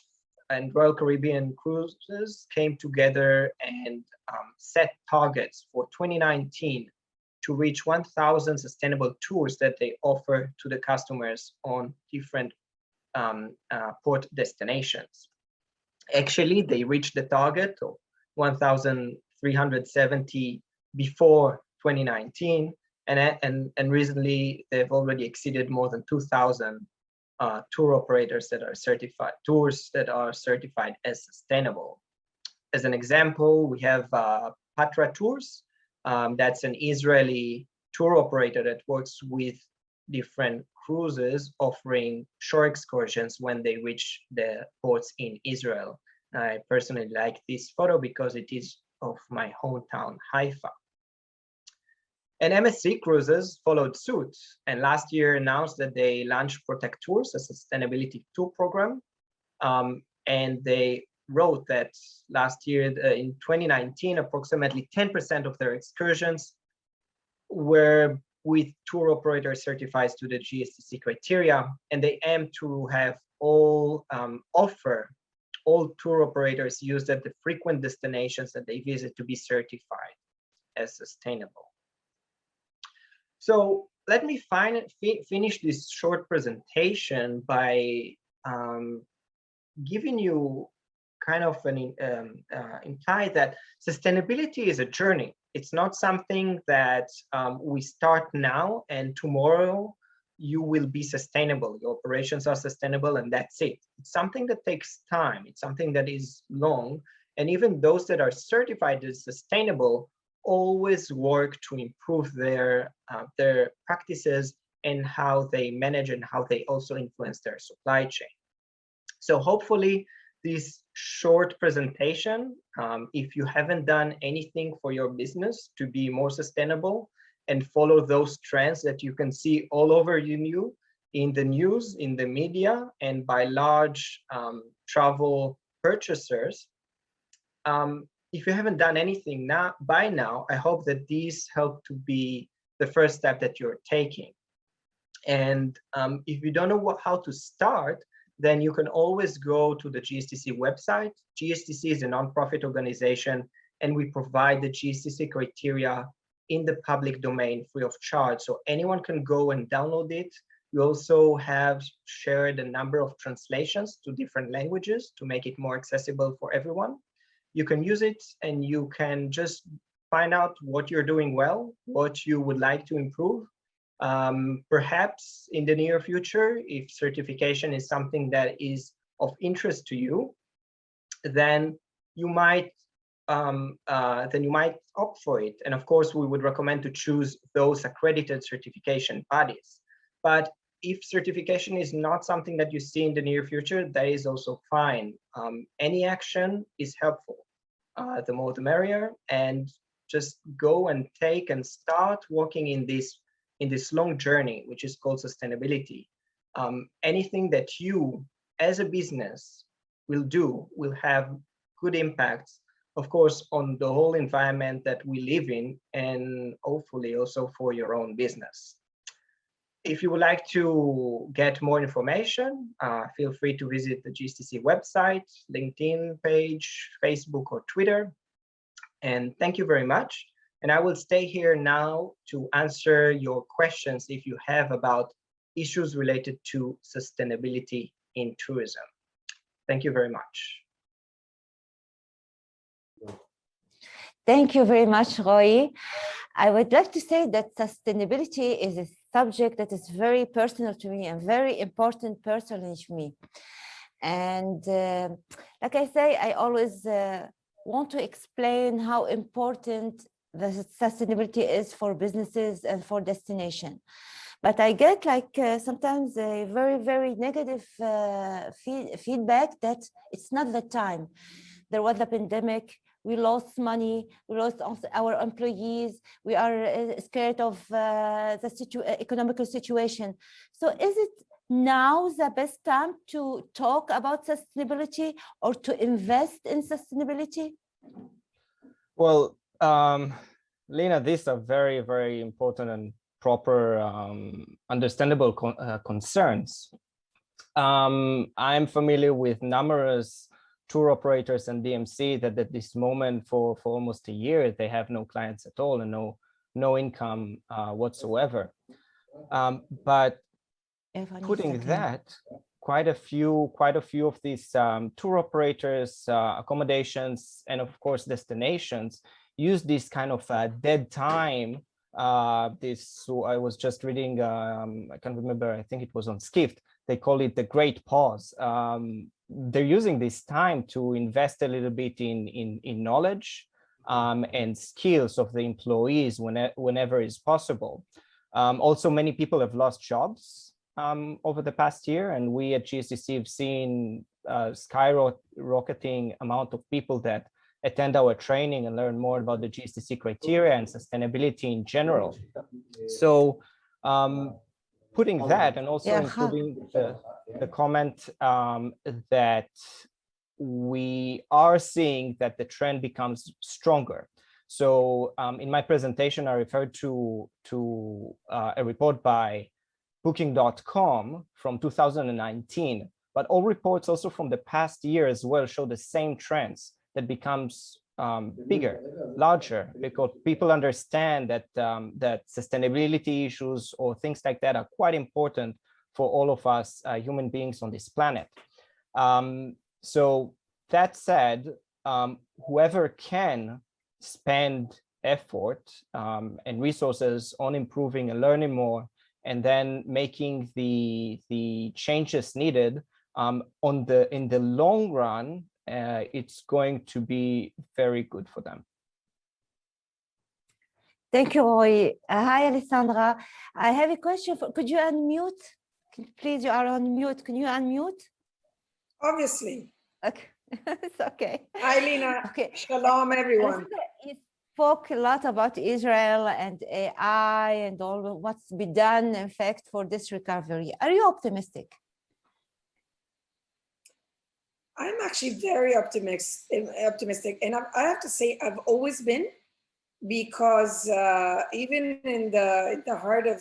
and Royal Caribbean Cruises came together and set targets for 2019 to reach 1,000 sustainable tours that they offer to the customers on different port destinations. Actually, they reached the target of 1,370 before 2019, and recently they've already exceeded more than 2,000 tour operators that are certified, tours that are certified as sustainable. As an example, we have Patra Tours. That's an Israeli tour operator that works with different cruises offering shore excursions when they reach the ports in Israel. I personally like this photo because it is of my hometown, Haifa. And MSC Cruises followed suit, and last year announced that they launched Protect Tours, a sustainability tour program. And they wrote that last year, in 2019, approximately 10% of their excursions were with tour operators certified to the Gstc criteria, and they aim to have all tour operators used at the frequent destinations that they visit to be certified as sustainable. So let me finish this short presentation by giving you kind of an imply that sustainability is a journey. It's not something that we start now and tomorrow you will be sustainable. Your operations are sustainable and that's it. It's something that takes time. It's something that is long. And even those that are certified as sustainable always work to improve their practices and how they manage and how they also influence their supply chain. So hopefully this short presentation, if you haven't done anything for your business to be more sustainable and follow those trends that you can see all over you in the news, in the media, and by large travel purchasers, if you haven't done anything by now, I hope that these help to be the first step that you're taking. And if you don't know how to start, then you can always go to the Gstc website. Gstc is a nonprofit organization, and we provide the Gcc criteria in the public domain free of charge. So anyone can go and download it. We also have shared a number of translations to different languages to make it more accessible for everyone. You can use it and you can just find out what you're doing well, what you would like to improve. Perhaps in the near future, if certification is something that is of interest to you, then you might opt for it. And of course, we would recommend to choose those accredited certification bodies. But if certification is not something that you see in the near future, that is also fine. Any action is helpful. The more the merrier, and just go and take and start walking in this long journey, which is called sustainability. Anything that you as a business will do will have good impacts, of course, on the whole environment that we live in, and hopefully also for your own business. If you would like to get more information, feel free to visit the Gstc website, LinkedIn page, Facebook, or Twitter. And thank you very much. And I will stay here now to answer your questions if you have about issues related to sustainability in tourism. Thank you very much. Thank you very much, Roy. I would like to say that sustainability is a subject that is very personal to me and very important personally to me. And like I say, I always want to explain how important the sustainability is for businesses and for destination. But I get like sometimes a very, very negative feedback that it's not the time. There was a pandemic. We lost money, we lost our employees, we are scared of the economical situation. So is it now the best time to talk about sustainability or to invest in sustainability? Well, Lena, these are very, very important and proper, understandable concerns. I'm familiar with numerous tour operators and DMC that at this moment for almost a year, they have no clients at all and no income whatsoever. But putting that, quite a few of these tour operators, accommodations, and of course destinations use this kind of dead time. So I was just reading, I can't remember, I think it was on Skift. They call it the Great Pause. They're using this time to invest a little bit in knowledge and skills of the employees whenever is possible. Also, many people have lost jobs over the past year, and we at GSCC have seen skyrocketing amount of people that attend our training and learn more about the Gcc criteria and sustainability in general. So putting that, and also including the comment that we are seeing that the trend becomes stronger. So in my presentation, I referred to a report by Booking.com from 2019, but all reports also from the past year as well show the same trends that becomes bigger, larger, because people understand that that sustainability issues or things like that are quite important for all of us human beings on this planet. So that said, whoever can spend effort and resources on improving and learning more, and then making the changes needed in the long run, it's going to be very good for them. Thank you, Roy. Hi, Alessandra. I have a question. Could you unmute? Please, you are on mute. Can you unmute? Obviously. Okay, it's okay. Hi, Lena. Okay. Shalom, everyone. You spoke a lot about Israel and AI and all what's been done, in fact, for this recovery. Are you optimistic? I'm actually very optimistic. And I have to say, I've always been, because even in the heart of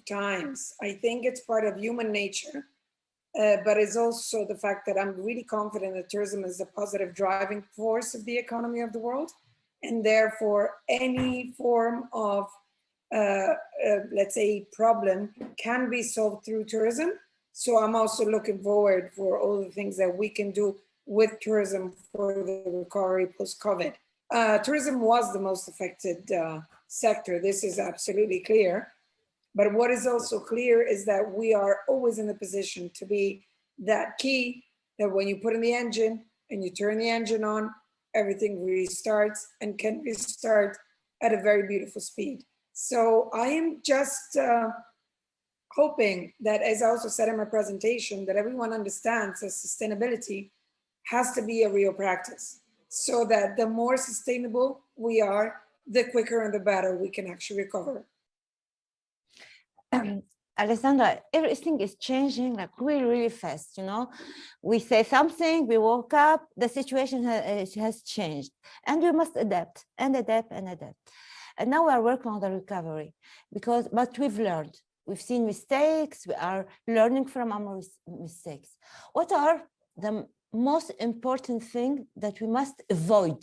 times, I think it's part of human nature. But it's also the fact that I'm really confident that tourism is a positive driving force of the economy of the world. And therefore, any form of, let's say, problem can be solved through tourism. So I'm also looking forward for all the things that we can do with tourism for the recovery post-COVID. Tourism was the most affected sector. This is absolutely clear. But what is also clear is that we are always in the position to be that key that when you put in the engine and you turn the engine on, everything restarts and can restart at a very beautiful speed. So I am just hoping that, as I also said in my presentation, that everyone understands that sustainability has to be a real practice, so that the more sustainable we are, the quicker and the better we can actually recover. Alessandra, everything is changing like really, really fast. You know, we say something, we woke up, the situation has changed, and we must adapt and adapt and adapt. And now we are working on the recovery but we've learned. We've seen mistakes. We are learning from our mistakes. What are the most important things that we must avoid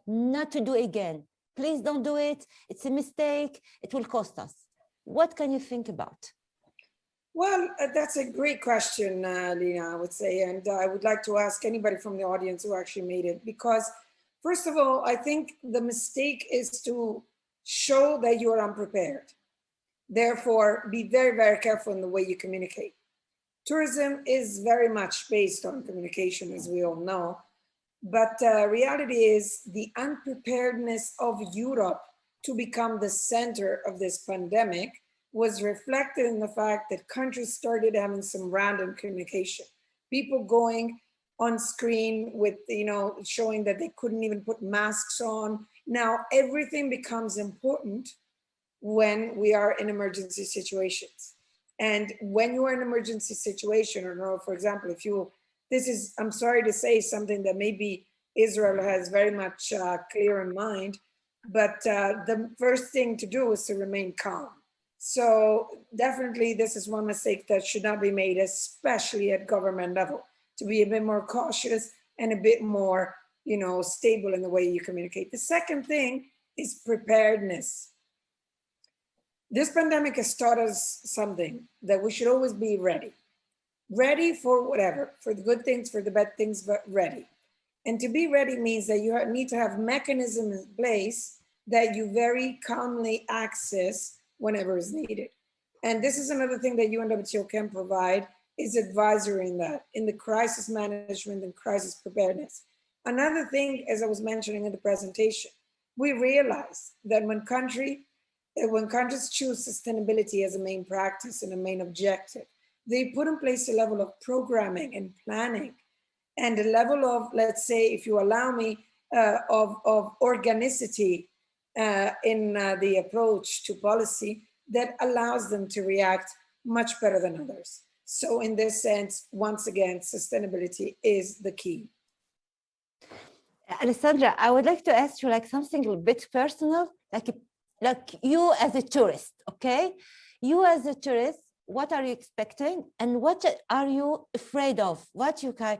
not to do again? Please don't do it. It's a mistake. It will cost us. What can you think about? Well, that's a great question, Lina, I would say. And I would like to ask anybody from the audience who actually made it, because first of all, I think the mistake is to show that you are unprepared. Therefore, be very, very careful in the way you communicate. Tourism is very much based on communication, as we all know. But reality is the unpreparedness of Europe to become the center of this pandemic was reflected in the fact that countries started having some random communication. People going on screen with, showing that they couldn't even put masks on. Now, everything becomes important when we are in emergency situations. And when you are in an emergency situation, or for example, I'm sorry to say something that maybe Israel has very much clear in mind, but the first thing to do is to remain calm. So definitely this is one mistake that should not be made, especially at government level, to be a bit more cautious and a bit more, stable in the way you communicate. The second thing is preparedness. This pandemic has taught us something, that we should always be ready. Ready for whatever, for the good things, for the bad things, but ready. And to be ready means that you need to have mechanisms in place that you very calmly access whenever is needed. And this is another thing that UNWTO can provide, is advisory in the crisis management and crisis preparedness. Another thing, as I was mentioning in the presentation, we realize that when countries choose sustainability as a main practice and a main objective, they put in place a level of programming and planning and a level of, let's say, if you allow me, of organicity in the approach to policy that allows them to react much better than others. So in this sense, once again, sustainability is the key. Alessandra, I would like to ask you something a bit personal, like you as a tourist, okay? You as a tourist, what are you expecting and what are you afraid of? What you can,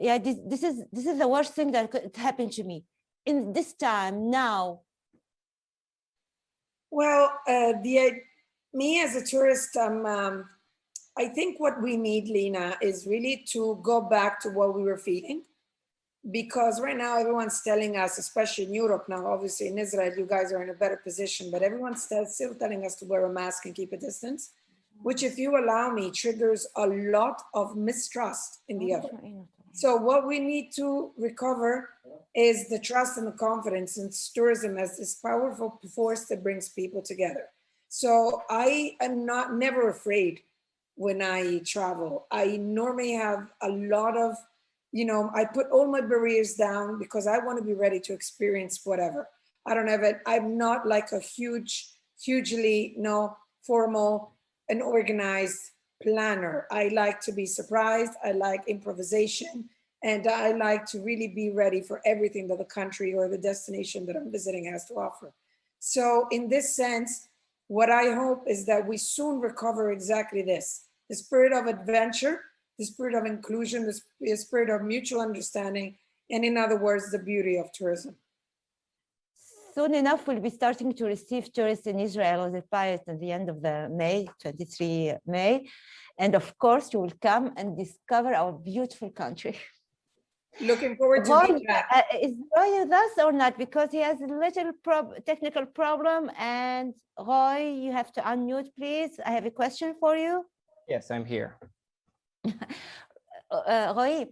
this is the worst thing that could happen to me in this time now. Well, me as a tourist, I think what we need, Lina, is really to go back to what we were feeling. Because right now everyone's telling us, especially in Europe now, obviously in Israel, you guys are in a better position, but everyone's still telling us to wear a mask and keep a distance, which, if you allow me, triggers a lot of mistrust in the other. So what we need to recover is the trust and the confidence in tourism as this powerful force that brings people together. So I am never afraid when I travel. I normally have a lot of, I put all my barriers down because I want to be ready to experience whatever. I don't have it. I'm not like a hugely formal and organized planner. I like to be surprised. I like improvisation. And I like to really be ready for everything that the country or the destination that I'm visiting has to offer. So in this sense, what I hope is that we soon recover exactly this, the spirit of adventure, the spirit of inclusion, the spirit of mutual understanding, and in other words, the beauty of tourism. Soon enough, we'll be starting to receive tourists in Israel as a pilot at the end of the May, 23 May. And of course, you will come and discover our beautiful country. Looking forward to meeting that. Is Roy with us or not? Because he has a little technical problem. And Roy, you have to unmute, please. I have a question for you. Yes, I'm here. Roy,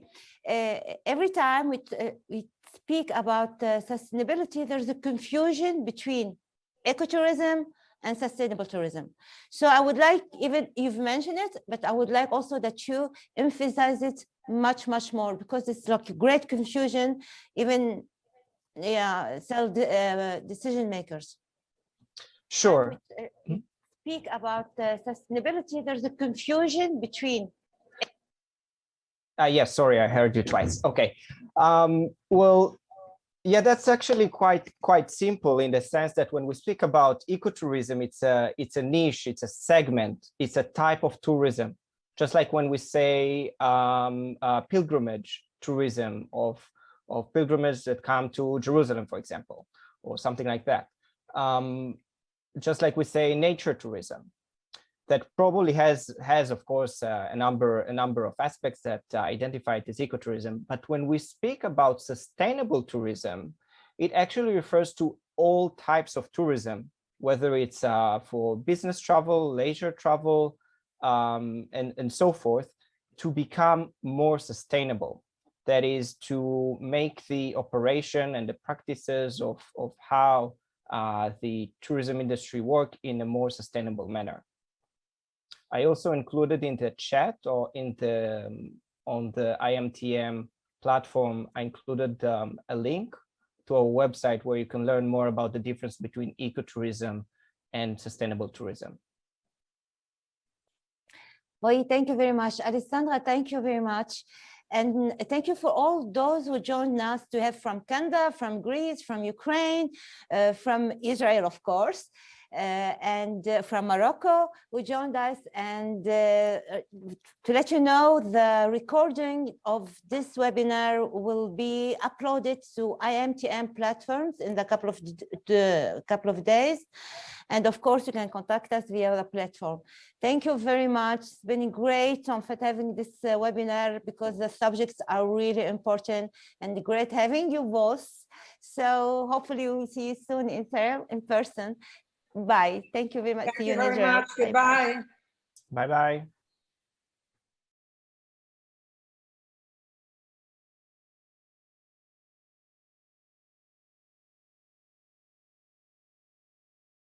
every time we speak about sustainability, there's a confusion between ecotourism, and sustainable tourism. So I would like, even you've mentioned it, but I would like also that you emphasize it much more, because it's like great confusion, even decision makers. Sure. Speak about sustainability, there's a confusion between. Yes, sorry, I heard you twice. Okay. Well, yeah, that's actually quite simple in the sense that when we speak about ecotourism, it's a niche, it's a segment, it's a type of tourism. Just like when we say pilgrimage tourism of pilgrimages that come to Jerusalem, for example, or something like that. Just like we say nature tourism, that probably has of course a number of aspects that identify it as ecotourism. But when we speak about sustainable tourism, it actually refers to all types of tourism, whether it's for business travel, leisure travel, and so forth, to become more sustainable. That is, to make the operation and the practices of how the tourism industry work in a more sustainable manner. I also included in the chat or on the IMTM platform, I included a link to a website where you can learn more about the difference between ecotourism and sustainable tourism. Well, thank you very much. Alessandra, thank you very much. And thank you for all those who joined us, to have from Canada, from Greece, from Ukraine, from Israel, of course, and from Morocco, who joined us. And to let you know, the recording of this webinar will be uploaded to IMTM platforms in the couple of days. And of course, you can contact us via the platform. Thank you very much. It's been great, Tomfet, having this webinar, because the subjects are really important, and great having you both. So hopefully we'll see you soon in Israel in person. Bye. Thank you very much. Thank See you you in very Israel. much. Goodbye. Bye-bye.